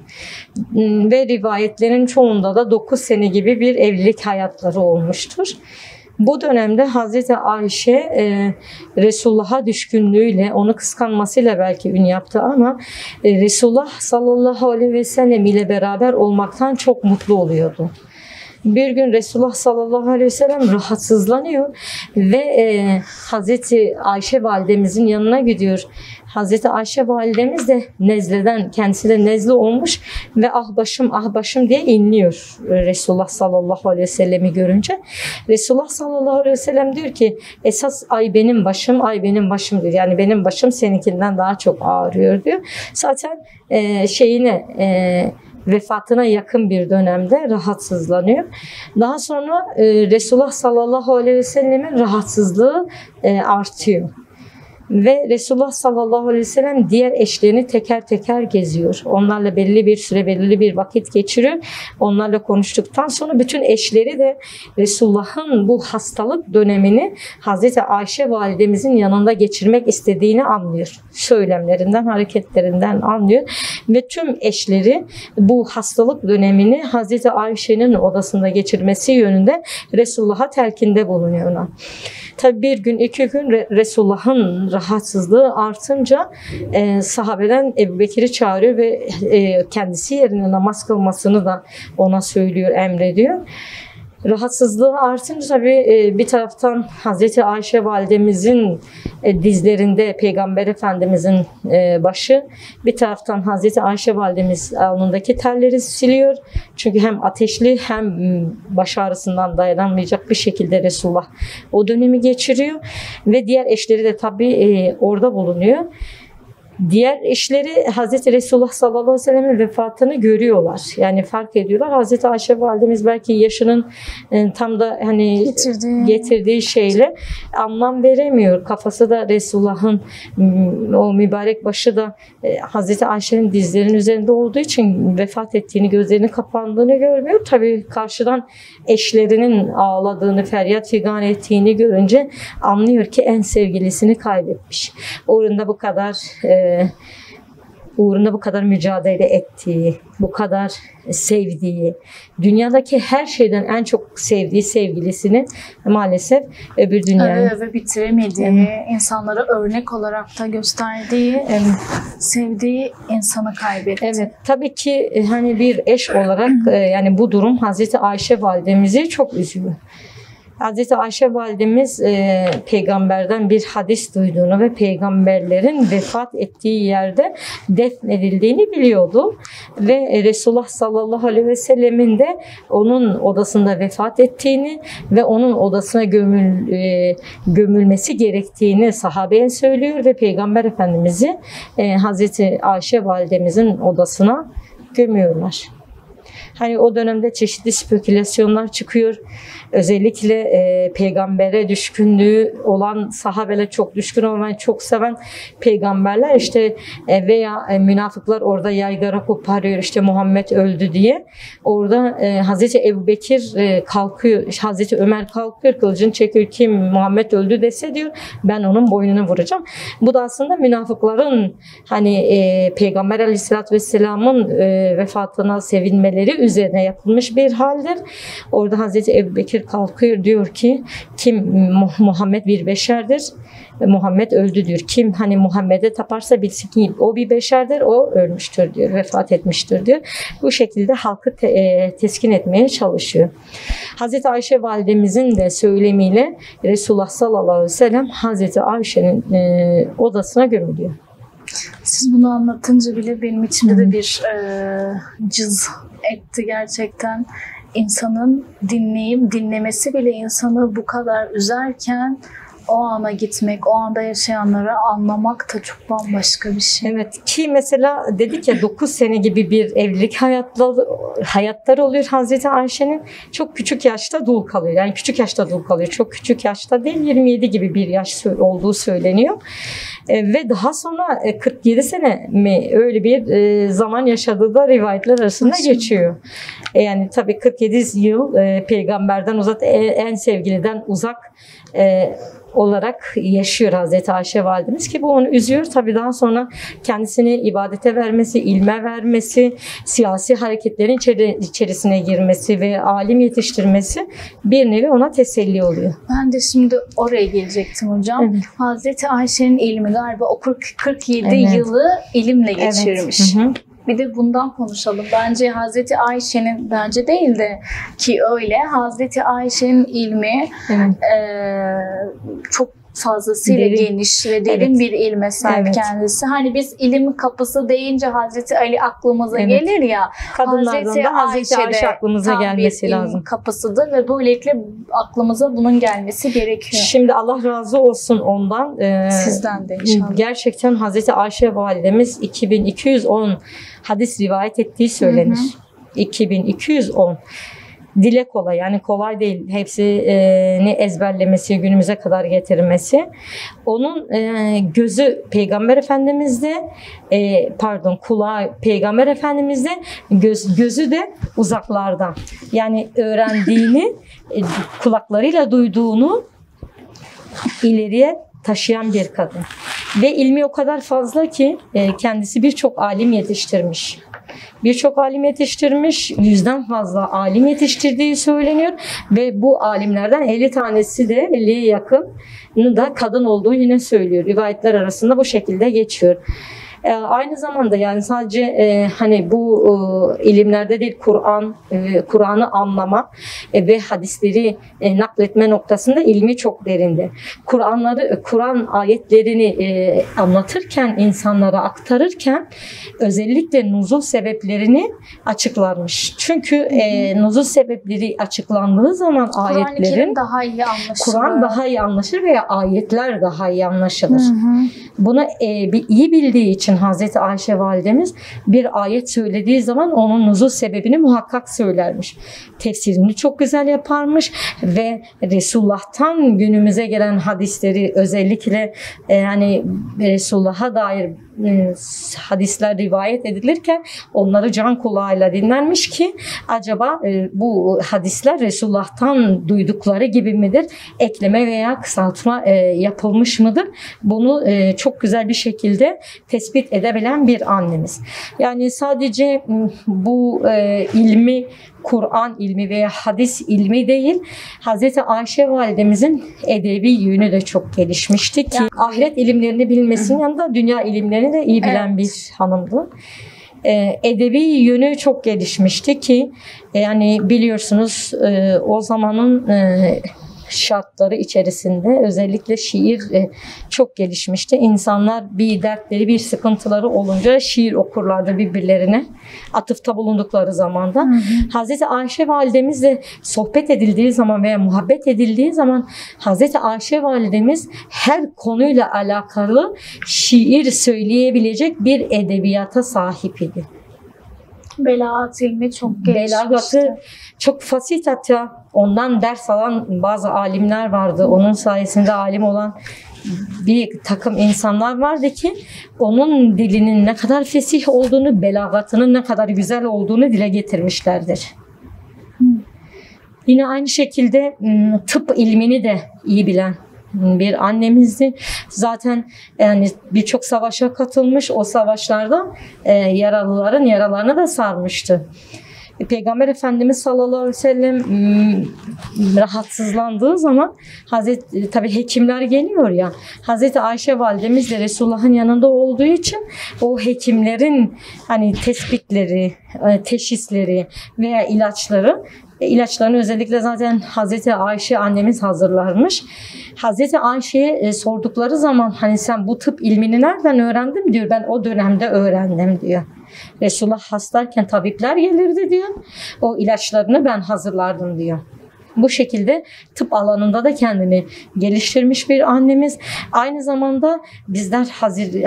Ve rivayetlerin çoğunda da 9 sene gibi bir evlilik hayatları olmuştur. Bu dönemde Hazreti Ayşe Resulullah'a düşkünlüğüyle, onu kıskanmasıyla belki ün yaptı ama Resulullah sallallahu aleyhi ve sellem ile beraber olmaktan çok mutlu oluyordu. Bir gün Resulullah sallallahu aleyhi ve sellem rahatsızlanıyor ve Hazreti Ayşe validemizin yanına gidiyor. Hazreti Ayşe validemiz de nezleden, kendisi de nezle olmuş ve ah başım ah başım diye inliyor Resulullah sallallahu aleyhi ve sellem'i görünce. Resulullah sallallahu aleyhi ve sellem diyor ki esas ay benim başım, ay benim başım diyor. Yani benim başım seninkinden daha çok ağrıyor diyor. Zaten vefatına yakın bir dönemde rahatsızlanıyor. Daha sonra Resulullah sallallahu aleyhi ve sellemin rahatsızlığı artıyor. Ve Resulullah sallallahu aleyhi ve sellem diğer eşlerini teker teker geziyor. Onlarla belirli bir süre, belirli bir vakit geçiriyor. Onlarla konuştuktan sonra bütün eşleri de Resulullah'ın bu hastalık dönemini Hazreti Ayşe validemizin yanında geçirmek istediğini anlıyor. Söylemlerinden, hareketlerinden anlıyor. Ve tüm eşleri bu hastalık dönemini Hazreti Ayşe'nin odasında geçirmesi yönünde Resulullah'a telkinde bulunuyorlar. Tabi bir gün, iki gün Resulullah'ın rahatsızlığı artınca sahabeden Ebu Bekir'i çağırıyor ve kendisi yerine namaz kılmasını da ona söylüyor, emrediyor. Rahatsızlığı artınca tabii bir taraftan Hazreti Ayşe validemizin dizlerinde Peygamber Efendimizin başı, bir taraftan Hazreti Ayşe validemiz alnındaki terleri siliyor. Çünkü hem ateşli hem baş ağrısından dayanamayacak bir şekilde Resulullah o dönemi geçiriyor ve diğer eşleri de tabii orada bulunuyor. Diğer eşleri Hazreti Resulullah sallallahu aleyhi ve sellem'in vefatını görüyorlar. Yani fark ediyorlar. Hazreti Ayşe validemiz belki yaşının tam da hani getirdiği şeyle anlam veremiyor. Kafası da Resulullah'ın o mübarek başı da Hazreti Ayşe'nin dizlerinin üzerinde olduğu için vefat ettiğini, gözlerinin kapandığını görmüyor. Tabii karşıdan eşlerinin ağladığını, feryat figan ettiğini görünce anlıyor ki en sevgilisini kaybetmiş. Uğrunda bu kadar mücadele ettiği, bu kadar sevdiği, dünyadaki her şeyden en çok sevdiği sevgilisini maalesef öbür dünyaya öve bitiremediği, insanlara örnek olarak da gösterdiği, sevdiği insanı kaybetti. Evet, tabii ki hani bir eş olarak yani bu durum Hazreti Ayşe validemizi çok üzüyor. Hazreti Ayşe validemiz peygamberden bir hadis duyduğunu ve peygamberlerin vefat ettiği yerde defnedildiğini biliyordu. Ve Resulullah sallallahu aleyhi ve sellemin de onun odasında vefat ettiğini ve onun odasına gömülmesi gerektiğini sahabeye söylüyor ve Peygamber Efendimiz'i Hazreti Ayşe validemizin odasına gömüyorlar. Hani o dönemde çeşitli spekülasyonlar çıkıyor. Özellikle peygambere düşkünlüğü olan sahabeler, çok düşkün olmayı çok seven peygamberler işte veya münafıklar orada yaygara koparıyor, işte Muhammed öldü diye. Orada Hazreti Ebu Bekir kalkıyor, Hazreti Ömer kalkıyor, kılıcını çekiyor, kim Muhammed öldü dese diyor ben onun boynunu vuracağım. Bu da aslında münafıkların hani Peygamber Aleyhisselatü Vesselam'ın vefatına sevinmeleri üzerine yapılmış bir haldir. Orada Hazreti Ebu Bekir kalkıyor, diyor ki kim Muhammed bir beşerdir, Muhammed öldü diyor. Kim hani Muhammed'e taparsa bilsin ki o bir beşerdir, o ölmüştür diyor, vefat etmiştir diyor. Bu şekilde halkı teskin etmeye çalışıyor. Hazreti Ayşe validemizin de söylemiyle Resulullah sallallahu aleyhi ve sellem Hazreti Ayşe'nin odasına gömülüyor. Siz bunu anlatınca bile benim içimde de bir cız etti gerçekten. İnsanın dinlemesi bile insanı bu kadar üzerken o ana gitmek, o anda yaşayanları anlamak da çok bambaşka bir şey. Evet, ki mesela dedik ya 9 sene gibi bir evlilik hayatları oluyor Hazreti Ayşe'nin. Çok küçük yaşta dul kalıyor. Yani küçük yaşta dul kalıyor. Çok küçük yaşta değil, 27 gibi bir yaş olduğu söyleniyor. Ve daha sonra 47 sene mi öyle bir zaman yaşadığı da rivayetler arasında geçiyor. Yani tabii 47 yıl peygamberden uzak, en sevgiliden uzak olarak yaşıyor Hazreti Ayşe validemiz ki bu onu üzüyor. Tabii daha sonra kendisini ibadete vermesi, ilme vermesi, siyasi hareketlerin içerisine girmesi ve alim yetiştirmesi bir nevi ona teselli oluyor. Ben de şimdi oraya gelecektim hocam. Evet. Hazreti Ayşe'nin ilmi galiba o 47 yılı ilimle geçirmiş. Evet. Hı hı. Bir de bundan konuşalım. Bence Hazreti Ayşe'nin, bence değil de ki öyle, Hazreti Ayşe'nin ilmi çok fazlasıyla geniş ve derin bir ilme sahip kendisi. Hani biz ilim kapısı deyince Hazreti Ali aklımıza gelir ya. Kadınlardan da Hazreti Ayşe aklımıza gelmesi lazım. İlim kapısıdır ve böylelikle aklımıza bunun gelmesi gerekiyor. Şimdi Allah razı olsun ondan. Sizden de inşallah. Gerçekten Hazreti Ayşe validemiz 2210 hadis rivayet ettiği söylenir. 2210. Dile kolay, yani kolay değil. Hepsini ezberlemesi, günümüze kadar getirmesi. Onun gözü Peygamber Efendimiz'de, kulağı Peygamber Efendimiz'de, gözü de uzaklardan. Yani öğrendiğini, kulaklarıyla duyduğunu ileriye taşıyan bir kadın. Ve ilmi o kadar fazla ki kendisi birçok alim yetiştirmiş. Birçok alim yetiştirmiş, 100'den fazla alim yetiştirdiği söyleniyor ve bu alimlerden 50 tanesi de 50'ye yakın da kadın olduğu yine söylüyor. Rivayetler arasında bu şekilde geçiyor. Aynı zamanda yani sadece hani bu ilimlerde değil, Kur'an'ı anlama ve hadisleri nakletme noktasında ilmi çok derindi. Kur'an ayetlerini anlatırken, insanlara aktarırken özellikle nuzul sebeplerini açıklarmış. Çünkü nuzul sebepleri açıklandığı zaman ayetlerin daha iyi anlaşılır. Kur'an daha iyi anlaşılır veya ayetler daha iyi anlaşılır. Bunu iyi bildiği için Hazreti Ayşe validemiz bir ayet söylediği zaman onun nuzul sebebini muhakkak söylermiş. Tefsirini çok güzel yaparmış ve Resulullah'tan günümüze gelen hadisleri, özellikle yani Resulullah'a dair hadisler rivayet edilirken onları can kulağıyla dinlenmiş ki acaba bu hadisler Resulullah'tan duydukları gibi midir? Ekleme veya kısaltma yapılmış mıdır? Bunu çok güzel bir şekilde tespit edebilen bir annemiz. Yani sadece bu ilmi, Kur'an ilmi veya hadis ilmi değil, Hazreti Ayşe validemizin edebi yönü de çok gelişmişti ki ahiret ilimlerini bilmesinin yanında dünya ilimlerini de iyi bilen bir hanımdı. Edebi yönü çok gelişmişti ki yani biliyorsunuz o zamanın şartları içerisinde özellikle şiir çok gelişmişti. İnsanlar bir dertleri, bir sıkıntıları olunca şiir okurlardı birbirlerine atıfta bulundukları zamanda. Hazreti Ayşe validemizle sohbet edildiği zaman veya muhabbet edildiği zaman Hazreti Ayşe validemiz her konuyla alakalı şiir söyleyebilecek bir edebiyata sahip idi. Belagat ilmi çok gelişmişti. Belagatı çok fasih, hatta ondan ders alan bazı alimler vardı. Onun sayesinde alim olan bir takım insanlar vardı ki onun dilinin ne kadar fesih olduğunu, belagatının ne kadar güzel olduğunu dile getirmişlerdir. Yine aynı şekilde tıp ilmini de iyi bilen bir annemizdi. Zaten yani birçok savaşa katılmış. O savaşlarda yaralıların yaralarını da sarmıştı. Peygamber Efendimiz sallallahu aleyhi ve sellem rahatsızlandığı zaman tabii hekimler geliyor ya, Hazreti Ayşe validemiz de Resulullah'ın yanında olduğu için o hekimlerin hani tespitleri, teşhisleri veya ilaçlarını özellikle zaten Hazreti Ayşe annemiz hazırlarmış. Hazreti Ayşe'ye sordukları zaman hani sen bu tıp ilmini nereden öğrendin diyor. Ben o dönemde öğrendim diyor. Resulullah hastayken tabipler gelirdi diyor. O ilaçlarını ben hazırlardım diyor. Bu şekilde tıp alanında da kendini geliştirmiş bir annemiz. Aynı zamanda bizler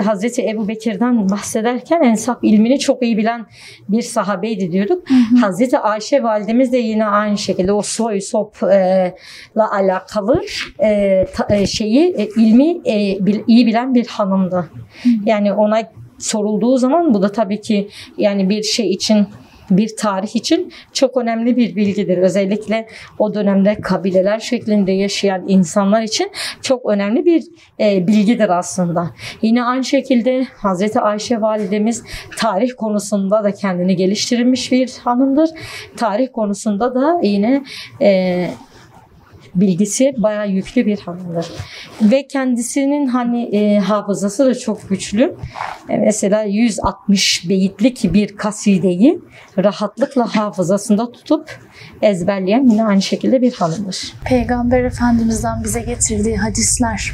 Hazreti Ebu Bekir'den bahsederken ensap ilmini çok iyi bilen bir sahabeydi diyorduk. Hazreti Ayşe validemiz de yine aynı şekilde o soy sopla alakalı ilmi iyi bilen bir hanımdı. Yani ona sorulduğu zaman bu da tabii ki yani bir şey için, bir tarih için çok önemli bir bilgidir. Özellikle o dönemde kabileler şeklinde yaşayan insanlar için çok önemli bir bilgidir aslında. Yine aynı şekilde Hazreti Ayşe validemiz tarih konusunda da kendini geliştirmiş bir hanımdır. Tarih konusunda da yine bilgisi bayağı yüklü bir hanımdır. Ve kendisinin hani hafızası da çok güçlü. Mesela 160 beyitlik bir kasideyi rahatlıkla hafızasında tutup ezberleyen yine aynı şekilde bir hanımdır. Peygamber Efendimiz'den bize getirdiği hadisler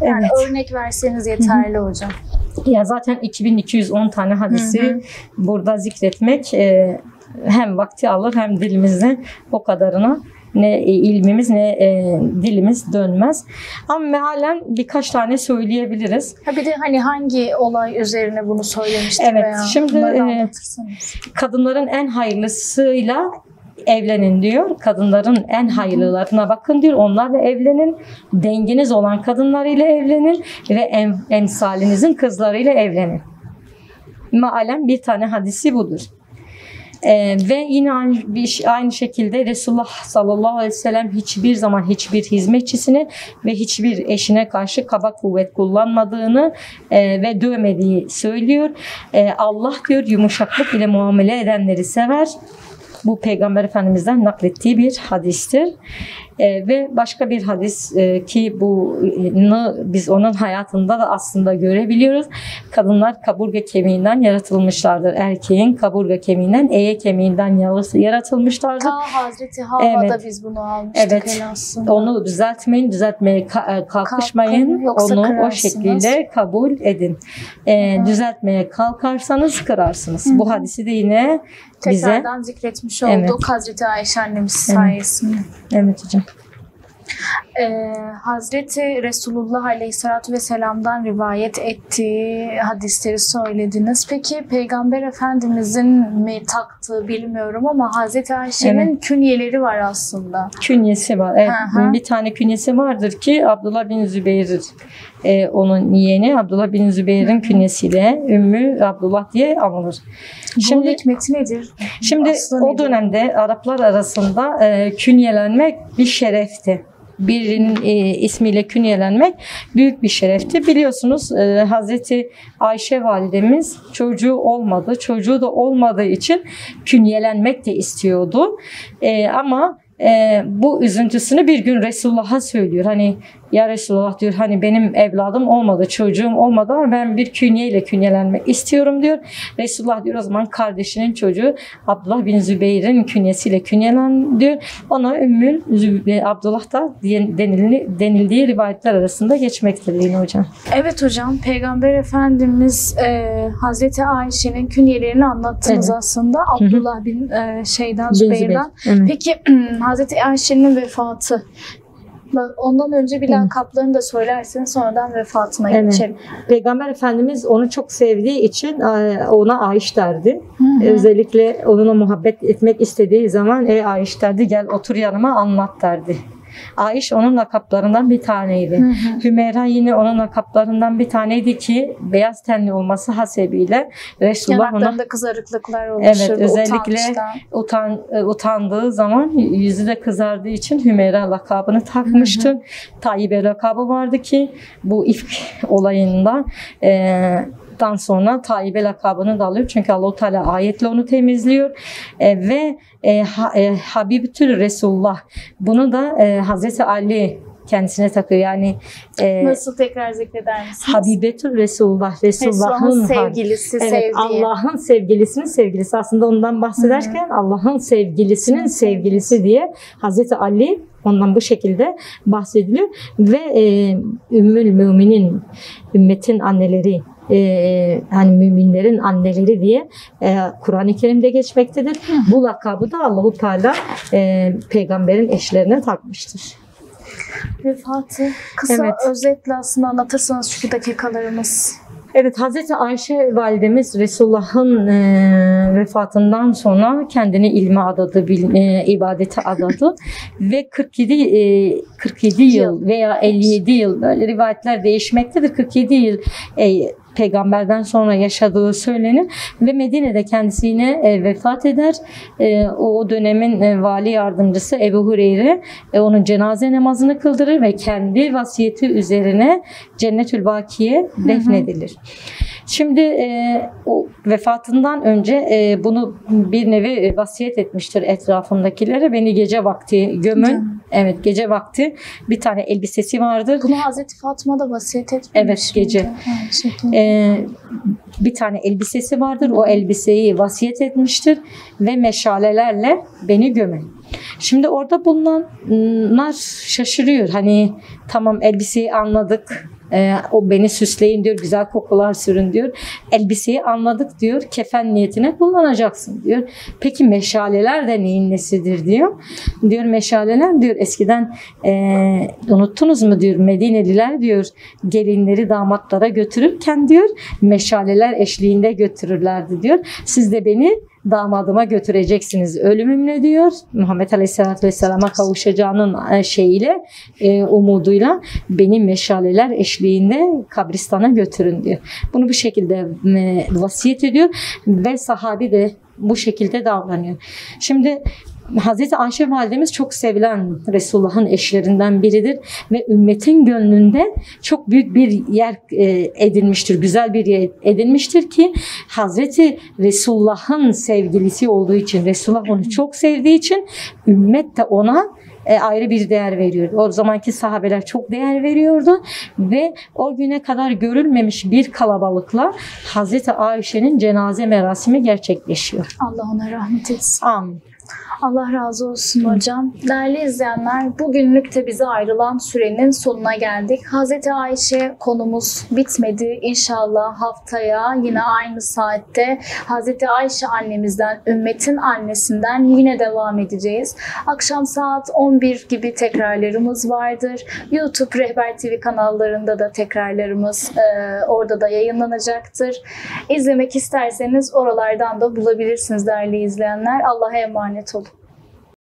Yani Evet. örnek verseniz yeterli hocam. Ya zaten 2210 tane hadisi burada zikretmek hem vakti alır hem dilimizde o kadarına ne ilmimiz ne dilimiz dönmez. Ama mealen birkaç tane söyleyebiliriz. Ha bir de hani hangi olay üzerine bunu söylemiştik Evet, veya şimdi bunları anlatırsanız. kadınların en hayırlısıyla evlenin diyor. Kadınların en hayırlılarına bakın diyor. Onlarla evlenin. Denginiz olan kadınlarıyla evlenin ve emsalinizin kızlarıyla evlenin. Mealen bir tane hadisi budur. Ve yine aynı şekilde Resulullah sallallahu aleyhi ve sellem hiçbir zaman hiçbir hizmetçisine ve hiçbir eşine karşı kaba kuvvet kullanmadığını ve dövmediği söylüyor. Allah diyor yumuşaklık ile muamele edenleri sever. Bu Peygamber Efendimiz'den naklettiği bir hadistir. Ve başka bir hadis ki bunu biz onun hayatında da aslında görebiliyoruz. Kadınlar kaburga kemiğinden yaratılmışlardır. Erkeğin kaburga kemiğinden, eye kemiğinden yaratılmışlardır. Ta Hazreti Havva'da Evet. biz bunu almıştık Evet. aslında. Onu düzeltmeye kalkışmayın. Kalkın, yoksa Onu o kırarsınız. şekilde kabul edin. Düzeltmeye kalkarsanız kırarsınız. Bu hadisi de yine bize Tekrardan zikretmiş olduk Evet. Hazreti Ayşe annemiz sayesinde. evet hocam. Hazreti Resulullah Aleyhisselatü Vesselam'dan rivayet ettiği hadisleri söylediniz. Peki Peygamber Efendimizin mi taktığı bilmiyorum ama Hazreti Ayşe'nin künyeleri var aslında. Künyesi var. Evet, Hı hı. bir tane künyesi vardır ki Abdullah bin Zübeyir onun yeğeni Abdullah bin Zübeyir'in künyesiyle Ümmü Abdullah diye anılır. Bunun hikmeti nedir? Şimdi Aslı o nedir? dönemde Araplar arasında künyelenmek bir şerefti. Birinin ismiyle künyelenmek büyük bir şerefti. Biliyorsunuz Hazreti Ayşe validemiz çocuğu olmadı. Çocuğu da olmadığı için künyelenmek de istiyordu. Ama bu üzüntüsünü bir gün Resulullah'a söylüyor. Hani ya Resulullah diyor hani benim evladım olmadı, çocuğum olmadı ama ben bir künyeyle künyelenmek istiyorum diyor. Resulullah diyor o zaman kardeşinin çocuğu Abdullah bin Zübeyir'in künyesiyle künyelen diyor. Ona Ümmül Abdullah da denildiği rivayetler arasında geçmektedir yine hocam. Evet hocam, Peygamber Efendimiz Hazreti Ayşe'nin künyelerini anlattınız Evet. aslında. Abdullah bin Zübeyir'den. Evet. Peki Hazreti Ayşe'nin vefatı. Ondan önce bir lakaplarını da söylerseniz sonradan vefatına Evet. geçelim. Peygamber Efendimiz onu çok sevdiği için ona Ayş derdi. Hı. Özellikle onunla muhabbet etmek istediği zaman Ayş derdi gel otur yanıma anlat derdi. Ayş onun lakaplarından bir taneydi. Hümeyra yine onun lakaplarından bir taneydi ki beyaz tenli olması hasebiyle Resulullah ona Yanaklarında kızarıklıklar oluşurdu. evet özellikle utandığı zaman yüzü de kızardığı için Hümeyra lakabını takmıştı. Tayyibe lakabı vardı ki bu ifk olayında dan sonra Tayyibe lakabını da alıyor. Çünkü Allah-u Teala ayetle onu temizliyor. Ve Habibütül Resulullah. Bunu da Hazreti Ali kendisine takıyor. Yani Nasıl tekrar zikreder misiniz? Habibetül Resulullah. Resulullah'ın sevgilisi, evet, sevdiği. Allah'ın sevgilisinin sevgilisi. Aslında ondan bahsederken Allah'ın sevgilisinin sevgilisi diye Hazreti Ali ondan bu şekilde bahsediliyor. Ve Ümmül Müminin, ümmetin anneleri, hani müminlerin anneleri diye Kur'an-ı Kerim'de geçmektedir. Bu lakabı da Allah-u Teala peygamberin eşlerine takmıştır. Vefatı kısa Evet. özetle aslında anlatırsanız şu dakikalarımız. Evet, Hazreti Ayşe validemiz Resulullah'ın vefatından sonra kendini ilme adadı, ibadete adadı ve 47 yıl veya 57 yıl böyle rivayetler değişmektedir. 47 yıl peygamberden sonra yaşadığı söylenir ve Medine'de kendisi yine vefat eder. O dönemin vali yardımcısı Ebu Hureyre onun cenaze namazını kıldırır ve kendi vasiyeti üzerine Cennetül Bakiye defnedilir. Şimdi o vefatından önce bunu bir nevi vasiyet etmiştir etrafındakilere. Beni gece vakti gömün. Evet, gece vakti bir tane elbisesi vardır. Bunu Hazreti Fatıma da vasiyet etmiş. Evet, gece. Bir tane elbisesi vardır. O elbiseyi vasiyet etmiştir ve meşalelerle beni gömün. Şimdi orada bulunanlar şaşırıyor. Hani tamam elbiseyi anladık. O beni süsleyin diyor, güzel kokular sürün diyor. Elbiseyi anladık diyor, kefen niyetine kullanacaksın diyor. Peki meşaleler de neyin nesidir diyor. Diyor meşaleler diyor eskiden unuttunuz mu diyor, Medineliler diyor gelinleri damatlara götürürken diyor meşaleler eşliğinde götürürlerdi diyor. Siz de beni damadıma götüreceksiniz ölümümle diyor. Muhammed Aleyhisselatü Vesselam'a kavuşacağının şeyiyle, umuduyla beni meşaleler eşliğinde kabristana götürün diyor. Bunu bu şekilde vasiyet ediyor ve sahabi de bu şekilde davranıyor. Şimdi Hazreti Ayşe validemiz çok sevilen Resulullah'ın eşlerinden biridir ve ümmetin gönlünde çok büyük bir yer edinmiştir, güzel bir yer edinmiştir ki Hazreti Resulullah'ın sevgilisi olduğu için, Resulullah onu çok sevdiği için ümmet de ona ayrı bir değer veriyor. O zamanki sahabeler çok değer veriyordu ve o güne kadar görülmemiş bir kalabalıkla Hazreti Ayşe'nin cenaze merasimi gerçekleşiyor. Allah ona rahmet etsin. Amin. Allah razı olsun hocam. Değerli izleyenler, bugünlük de bize ayrılan sürenin sonuna geldik. Hazreti Ayşe konumuz bitmedi. İnşallah haftaya yine aynı saatte Hazreti Ayşe annemizden, ümmetin annesinden yine devam edeceğiz. Akşam saat 11 gibi tekrarlarımız vardır. YouTube Rehber TV kanallarında da tekrarlarımız orada da yayınlanacaktır. İzlemek isterseniz oralardan da bulabilirsiniz değerli izleyenler. Allah'a emanet olun.